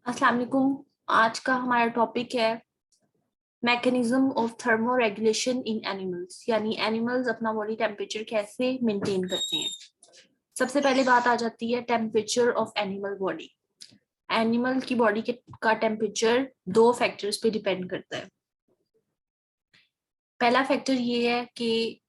अस्सलाम वालेकुम। आज का हमारा टॉपिक है mechanism of thermo regulation in animals, यानी एनिमल्स अपना बॉडी टेम्परेचर कैसे मेंटेन करते हैं। सबसे पहले बात आ जाती है temperature of animal body. Animal की बॉडी का टेम्परेचर दो फैक्टर्स पे डिपेंड करता है। पहला फैक्टर ये है कि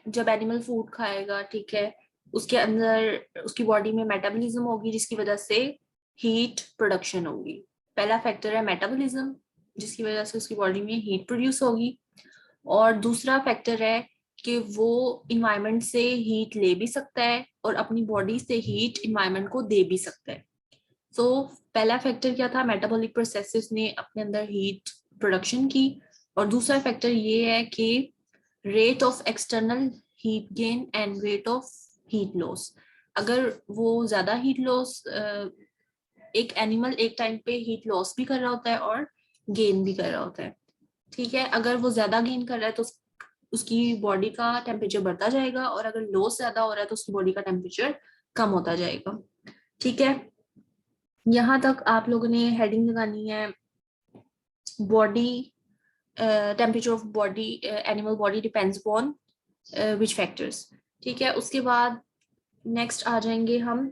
जब एनिमल फूड खाएगा, ठीक है, उसके अंदर उसकी बॉडी में मेटाबॉलिज्म होगी जिसकी वजह से हीट प्रोडक्शन होगी। पहला फैक्टर है मेटाबॉलिज्म, जिसकी वजह से उसकी बॉडी में हीट प्रोड्यूस होगी। और दूसरा फैक्टर है कि वो इन्वायरमेंट से हीट ले भी सकता है और अपनी बॉडी से हीट इन्वायरमेंट को दे भी सकता है। सो पहला फैक्टर क्या था, मेटाबॉलिक प्रोसेसेस ने अपने अंदर हीट प्रोडक्शन की। और दूसरा फैक्टर ये है कि rate of external heat gain and rate of heat loss. अगर वो ज्यादा हीट लॉस, एक एनिमल एक टाइम पे हीट लॉस भी कर रहा होता है और गेन भी कर रहा होता है, ठीक है। अगर वो ज्यादा गेन कर रहा है तो उसकी बॉडी का टेम्परेचर बढ़ता जाएगा, और अगर लॉस ज्यादा हो रहा है तो उसकी बॉडी का टेम्परेचर कम होता जाएगा, ठीक है। यहाँ तक आप लोगों ने हेडिंग लगानी है body temperature of body, animal body depends upon which factors, ठीक है। उसके बाद नेक्स्ट आ जाएंगे हम,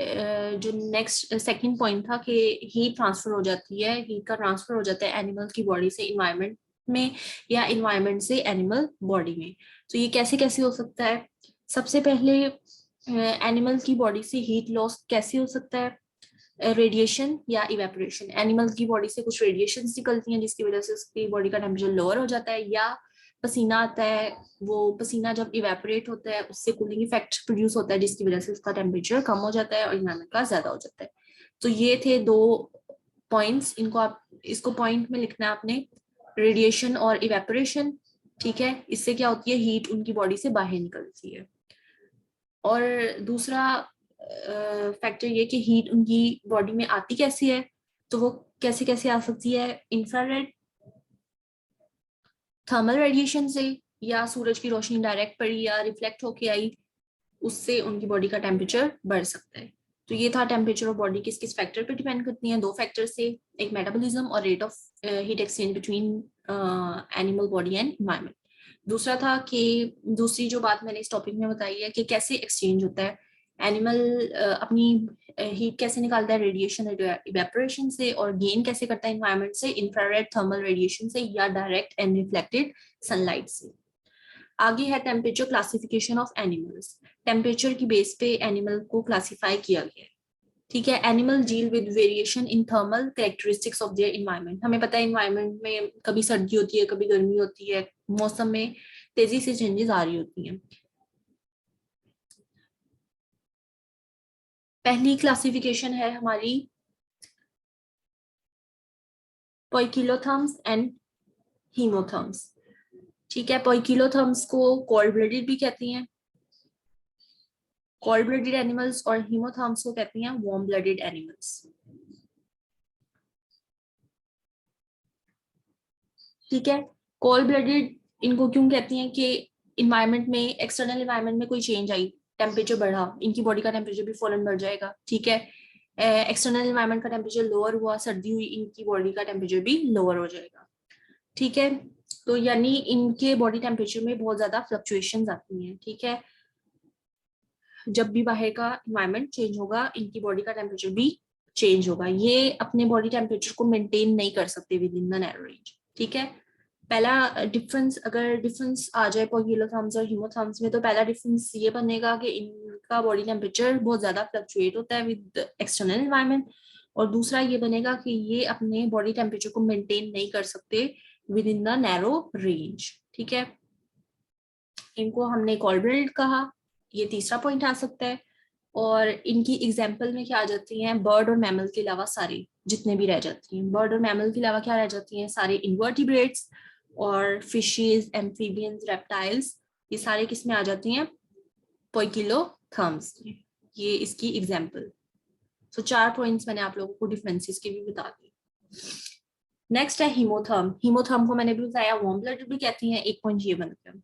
जो नेक्स्ट सेकंड पॉइंट था कि हीट ट्रांसफर हो जाती है, हीट का ट्रांसफर हो जाता है एनिमल की बॉडी से इन्वायरमेंट में या इन्वायरमेंट से एनिमल बॉडी में। तो ये कैसे कैसे हो सकता है। सबसे पहले एनिमल की बॉडी से हीट लॉस कैसे हो सकता है, रेडिएशन या इवेपोरेशन। एनिमल्स की बॉडी से कुछ रेडिएशन निकलती हैं जिसकी वजह से उसकी बॉडी का टेम्परेचर लोअर हो जाता है, या पसीना आता है, वो पसीना जब इवेपोरेट होता है उससे कूलिंग इफेक्ट प्रोड्यूस होता है जिसकी वजह से उसका टेम्परेचर कम हो जाता है और इन्वायरमेंट का ज्यादा हो जाता है। तो ये थे दो पॉइंट्स, इनको आप इसको पॉइंट में लिखना है आपने, रेडिएशन और इवेपोरेशन, ठीक है। इससे क्या होती है, हीट उनकी बॉडी से बाहर निकलती है। और दूसरा फैक्टर ये कि हीट उनकी बॉडी में आती कैसी है, तो वो कैसे कैसे आ सकती है, इंफ्रारेड थर्मल रेडिएशन से, या सूरज की रोशनी डायरेक्ट पड़ी या रिफ्लेक्ट होके आई, उससे उनकी बॉडी का टेम्परेचर बढ़ सकता है। तो ये था टेम्परेचर ऑफ बॉडी किस किस फैक्टर पे डिपेंड करती है, दो फैक्टर से, एक मेटाबॉलिज्म और rate of heat exchange between animal body and environment. दूसरा था कि दूसरी जो बात मैंने इस टॉपिक में बताई है कि कैसे एक्सचेंज होता है एनिमल अपनी हीट कैसे निकालता है, रेडिएशन इवेपोरेशन से, और गेन कैसे करता है इन्वायरमेंट से, इंफ्रारेड थर्मल रेडिएशन से या डायरेक्ट एंड रिफ्लेक्टेड सनलाइट से। आगे है temperature classification of animals. Temperature की बेस पे एनिमल को क्लासिफाई किया गया है, ठीक है। Animal deal with variation in thermal characteristics of their environment. हमें पता है इन्वायरमेंट में कभी सर्दी होती है, कभी गर्मी होती है, मौसम में तेजी से चेंजेस आ रही होती हैं। पहली क्लासिफिकेशन है हमारी पोइकिलोथर्म्स एंड हीमोथर्म्स, ठीक है। पोइकिलोथर्म्स को कोल्ड ब्लडेड भी कहती हैं, कोल्ड ब्लडेड एनिमल्स, और हीमोथर्म्स को कहती हैं वार्म ब्लडेड एनिमल्स, ठीक है। कोल्ड ब्लडेड इनको क्यों कहती हैं कि इन्वायरमेंट में, एक्सटर्नल इन्वायरमेंट में कोई चेंज आई, टेम्परेचर बढ़ा, इनकी बॉडी का टेम्परेचर भी फौरन बढ़ जाएगा, ठीक है। एक्सटर्नल इन्वायरमेंट का टेम्परेचर लोअर हुआ, सर्दी हुई, इनकी बॉडी का टेम्परेचर भी लोअर हो जाएगा, ठीक है। तो यानी इनके बॉडी टेम्परेचर में बहुत ज्यादा फ्लक्चुएशंस आती हैं, ठीक है। जब भी बाहर का इन्वायरमेंट चेंज होगा इनकी बॉडी का टेम्परेचर भी चेंज होगा, ये अपने बॉडी टेम्परेचर को मेंटेन नहीं कर सकते with in the narrow range, ठीक है। पहला डिफरेंस, अगर डिफरेंस आ जाए पोइकिलोथर्म्स और हीमोथर्म्स में, तो पहला डिफरेंस ये बनेगा कि इनका बॉडी टेम्परेचर बहुत ज्यादा फ्लक्चुएट होता है विद एक्सटर्नल एनवायरनमेंट, और दूसरा ये बनेगा कि ये अपने बॉडी टेम्परेचर को मेंटेन नहीं कर सकते with in the narrow range, ठीक है। इनको हमने कोल्ब्रेल्ट कहा, ये तीसरा पॉइंट आ सकता है। और इनकी एग्जाम्पल में क्या आ जाती हैं, बर्ड और मैमल के अलावा सारे जितने भी रह जाती हैं, बर्ड और मैमल के अलावा क्या रह जाती हैं, सारे इन्वर्टिब्रेट्स और फिशेज, एम्फीबियंस, रेप्टाइल्स, ये सारे किस में आ जाती हैं, पोइकिलोथर्म्स में। ये इसकी एग्जाम्पल। तो 4 पॉइंट्स मैंने आप लोगों को डिफरेंसेस के भी बता दी। नेक्स्ट है हीमोथर्म। हीमोथर्म को मैंने भी बताया वार्म ब्लडेड भी कहती हैं, एक पॉइंट ये बनता है,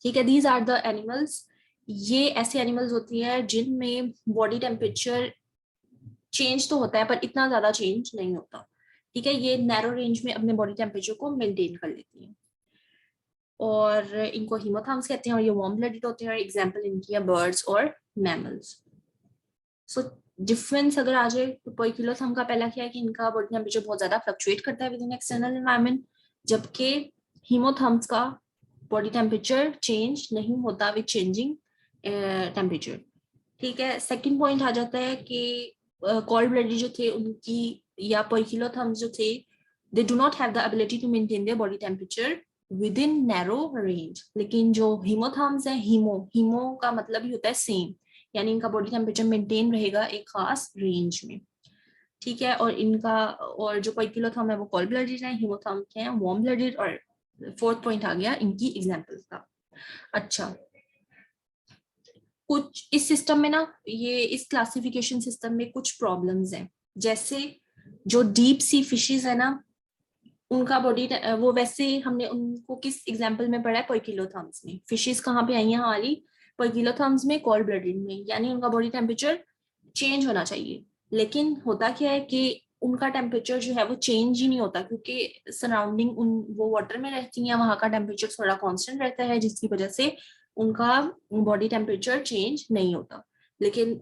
ठीक है। दीज आर द एनिमल्स, ये ऐसे एनिमल्स होती हैं जिनमें बॉडी टेम्परेचर चेंज तो होता है पर इतना ज्यादा चेंज नहीं होता, ठीक है। ये नैरो रेंज में अपने बॉडी टेम्परेचर को मेंटेन कर लेती हैं और इनको हीमोथर्म्स कहते हैं और ये वार्म ब्लडेड होते हैं। एग्जांपल इनकी है बर्ड्स और मैमल्स। सो डिफरेंस अगर आ जाए तो पोइकिलोथर्म का पहला क्या है कि इनका बॉडी टेम्परेचर बहुत ज्यादा फ्लक्चुएट करता है विद इन एक्सटर्नल एनवायरनमेंट, जबकि हीमोथर्म्स का बॉडी टेम्परेचर चेंज नहीं होता विद चेंजिंग टेम्परेचर, ठीक है। सेकंड पॉइंट आ जाता है कि कोल्ड ब्लडेड जो थे उनकी या पोइकिलोथर्म्स जो थे, they do not have the ability to maintain their body temperature within narrow range. लेकिन जो हीमोथर्म्स है, हीमो का मतलब ही होता है सेम, यानी इनका बॉडी टेम्परेचर मेंटेन रहेगा एक खास रेंज में, ठीक है। और इनका और जो पोइकिलोथर्म है वो कोल्ड ब्लडेड है, हीमोथर्म के हैं वार्म ब्लडेड। और फोर्थ पॉइंट आ गया इनकी एग्जांपल्स का। अच्छा, कुछ इस सिस्टम में ना, ये इस क्लासिफिकेशन सिस्टम में कुछ प्रॉब्लम्स हैं। जैसे जो डीप सी फिशेस है ना, उनका बॉडी वो वैसे हमने उनको किस एग्जांपल में पढ़ा है, पोइकिलोथर्म्स में। फिशेस कहाँ पे आई हैं हमारी, पोइकिलोथर्म्स में, कोल्ड ब्लडेड में, यानी उनका बॉडी टेम्परेचर चेंज होना चाहिए। लेकिन होता क्या है कि उनका टेम्परेचर जो है वो चेंज ही नहीं होता, क्योंकि सराउंडिंग उन वो वाटर में रहती हैं, वहां का टेम्परेचर थोड़ा कांस्टेंट रहता है, जिसकी वजह से उनका बॉडी टेम्परेचर चेंज नहीं होता। लेकिन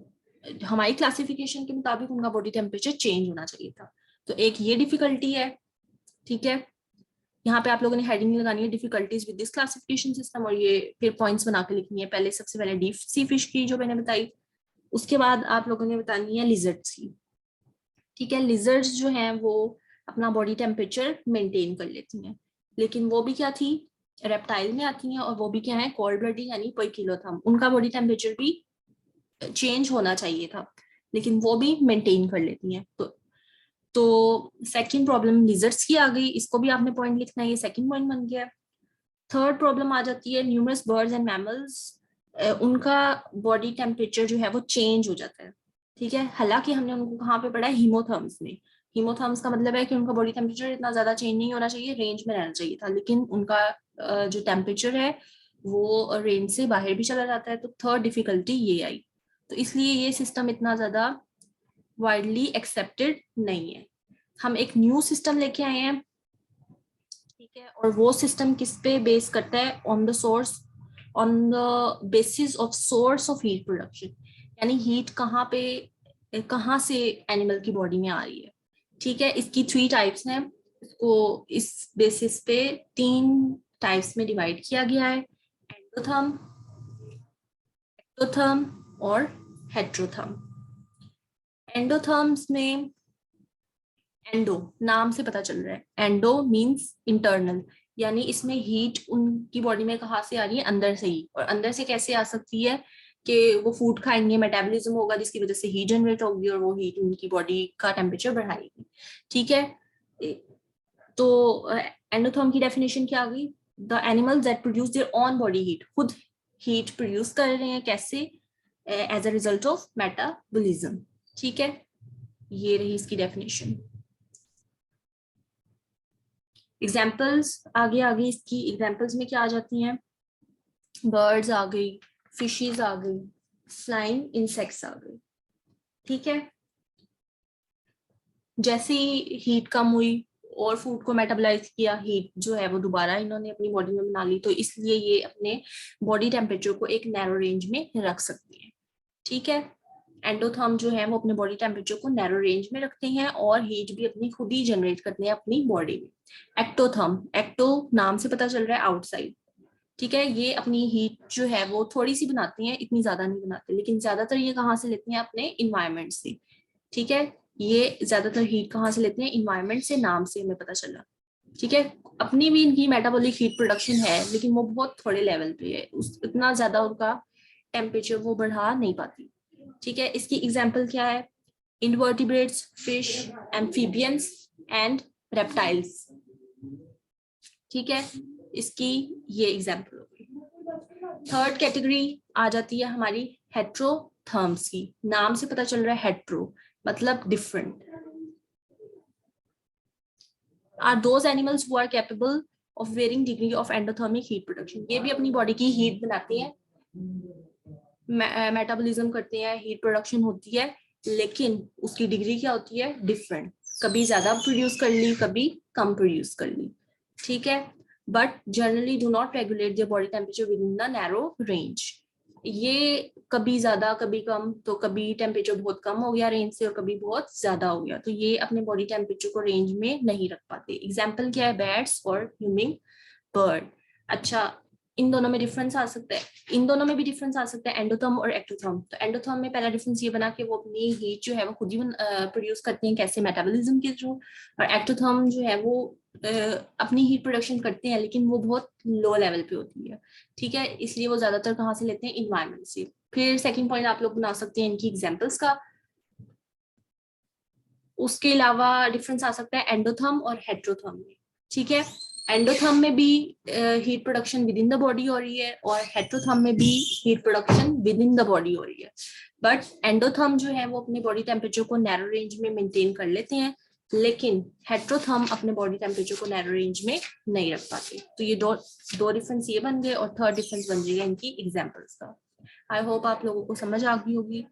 हमारी क्लासिफिकेशन के मुताबिक उनका बॉडी टेम्परेचर चेंज होना चाहिए था। तो एक ये डिफिकल्टी है, ठीक है। यहाँ पे आप लोगों ने हेडिंग लगानी है difficulties with this classification system, और ये फिर पॉइंट्स बना के लिखनी है। पहले सबसे पहले डीप सी फिश की जो मैंने बताई, उसके बाद आप लोगों ने बतानी है लिजर्ड्स की, ठीक है। लिजर्ड्स जो हैं वो अपना बॉडी टेम्परेचर मेंटेन कर लेती हैं, लेकिन वो भी क्या थी, रेप्टाइल में आती हैं, और वो भी क्या है, कोल्ड ब्लडेड यानी पोइकिलोथर्म। उनका बॉडी टेम्परेचर भी चेंज होना चाहिए था, लेकिन वो भी मेंटेन कर लेती हैं। तो सेकंड प्रॉब्लम लिजर्ड्स की आ गई, इसको भी आपने पॉइंट लिखना है, ये सेकंड पॉइंट बन गया। थर्ड प्रॉब्लम आ जाती है न्यूमरस बर्ड्स एंड मैमल्स, उनका बॉडी टेम्परेचर जो है वो चेंज हो जाता है, ठीक है। हालांकि हमने उनको कहाँ पे पढ़ा है, हीमोथर्म्स में। हीमोथर्म्स का मतलब है कि उनका बॉडी टेम्परेचर इतना ज्यादा चेंज नहीं होना चाहिए, रेंज में रहना चाहिए था, लेकिन उनका जो टेम्परेचर है वो रेंज से बाहर भी चला जाता है। तो थर्ड डिफिकल्टी ये आई, तो इसलिए ये सिस्टम इतना ज्यादा वाइडली एक्सेप्टेड नहीं है। हम एक न्यू सिस्टम लेके आए हैं, ठीक है। और वो सिस्टम किस पे बेस करता है, on the basis of source of heat production, यानी हीट कहाँ से एनिमल की बॉडी में आ रही है, ठीक है। इसकी 3 टाइप्स हैं, इसको इस बेसिस पे 3 टाइप्स में डिवाइड किया गया है, एंडोथर्म, एक्टोथर्म और हेट्रोथर्म। एंडोथर्म्स में, एंडो नाम से पता चल रहा है, एंडो मींस इंटरनल, यानी इसमें हीट उनकी बॉडी में कहाँ से आ रही है, अंदर से ही। और अंदर से कैसे आ सकती है कि वो फूड खाएंगे, मेटाबॉलिज्म होगा, जिसकी वजह से हीट जनरेट होगी और वो हीट उनकी बॉडी का टेम्परेचर बढ़ाएगी, ठीक है। तो एंडोथर्म की डेफिनेशन क्या आ गई, the animals that produce their own body heat, खुद हीट प्रोड्यूस कर रहे हैं, कैसे, as a result of metabolism, ठीक है। ये रही इसकी डेफिनेशन। एग्जाम्पल्स आगे आगे इसकी एग्जाम्पल्स में क्या आ जाती हैं, बर्ड्स आ गई, फिशेस आ गई, फ्लाइंग इंसेक्ट्स आ गई, ठीक है। जैसे ही हीट कम हुई और फूड को मेटाबोलाइज किया, हीट जो है वो दोबारा इन्होंने अपनी बॉडी में बना ली, तो इसलिए ये अपने बॉडी टेम्परेचर को एक नैरो रेंज में रख सकती है, ठीक है। एंडोथर्म जो है वो अपने बॉडी टेम्परेचर को नैरो रेंज में रखते हैं और हीट भी अपनी खुद ही जनरेट करते हैं अपनी बॉडी में। एक्टोथर्म, एक्टो नाम से पता चल रहा है आउटसाइड, ठीक है। ये अपनी हीट जो है वो थोड़ी सी बनाती हैं, इतनी ज्यादा नहीं बनाते, लेकिन ज्यादातर ये कहाँ से लेते हैं, अपने इन्वायरमेंट से, ठीक है। ये ज्यादातर हीट कहाँ से लेते हैं, इन्वायरमेंट से, नाम से हमें पता चला, ठीक है। अपनी भी इनकी मेटाबॉलिक हीट प्रोडक्शन है, लेकिन वो बहुत थोड़े लेवल पे है, इतना ज्यादा उनका टेम्परेचर वो बढ़ा नहीं पाती, ठीक है। इसकी एग्जाम्पल क्या है, invertebrates, fish, amphibians and reptiles, ठीक है। इसकी ये एग्जाम्पल होगी। थर्ड कैटेगरी आ जाती है हमारी हेट्रोथर्म्स की, नाम से पता चल रहा है हेट्रो मतलब different, are those animals who are capable of varying degree of endothermic heat production. ये भी अपनी बॉडी की हीट बनाते हैं, मेटाबॉलिज्म करते हैं, हीट प्रोडक्शन होती है, लेकिन उसकी डिग्री क्या होती है, डिफरेंट, कभी ज्यादा प्रोड्यूस कर ली, कभी कम प्रोड्यूस कर ली, ठीक है। But generally do not regulate there body temperature with in the narrow range. ये कभी ज्यादा कभी कम, तो कभी टेम्परेचर बहुत कम हो गया रेंज से और कभी बहुत ज्यादा हो गया, तो ये अपने बॉडी टेम्परेचर को रेंज में नहीं रख पाते। एग्जाम्पल क्या है, बैट्स और ह्यूमिंग बर्ड। अच्छा, इन दोनों में डिफरेंस आ सकता है, इन दोनों में भी डिफरेंस आ सकता है, एंडोथर्म और एक्टोथर्म। तो एंडोथर्म में पहला डिफरेंस ये बना कि वो अपनी हीट जो है वो खुद ही प्रोड्यूस करते हैं, कैसे, मेटाबॉलिज्म के थ्रू। और एक्टोथर्म जो है वो अपनी हीट प्रोडक्शन करते हैं, लेकिन वो बहुत लो लेवल पे होती है, ठीक है। इसलिए वो ज्यादातर कहाँ से लेते हैं, इन्वायरमेंट से। फिर सेकंड पॉइंट आप लोग बना सकते हैं इनकी एग्जांपल्स का। उसके अलावा डिफरेंस आ सकता है एंडोथर्म और हेट्रोथर्म में, ठीक है। एंडोथर्म में भी heat production with in the body हो रही है, और हेट्रोथर्म में भी heat production with in the body हो रही है। बट एंडोथर्म जो है वो अपनी बॉडी टेम्परेचर को नैरो रेंज में मेंटेन कर लेते हैं, लेकिन हेट्रोथर्म अपने बॉडी टेम्परेचर को नैरो रेंज में नहीं रख पाते। तो ये दो डिफरेंस ये बन गए, और थर्ड डिफरेंस बन जाएगा इनकी एग्जाम्पल्स का। आई होप आप लोगों को समझ आ गई होगी।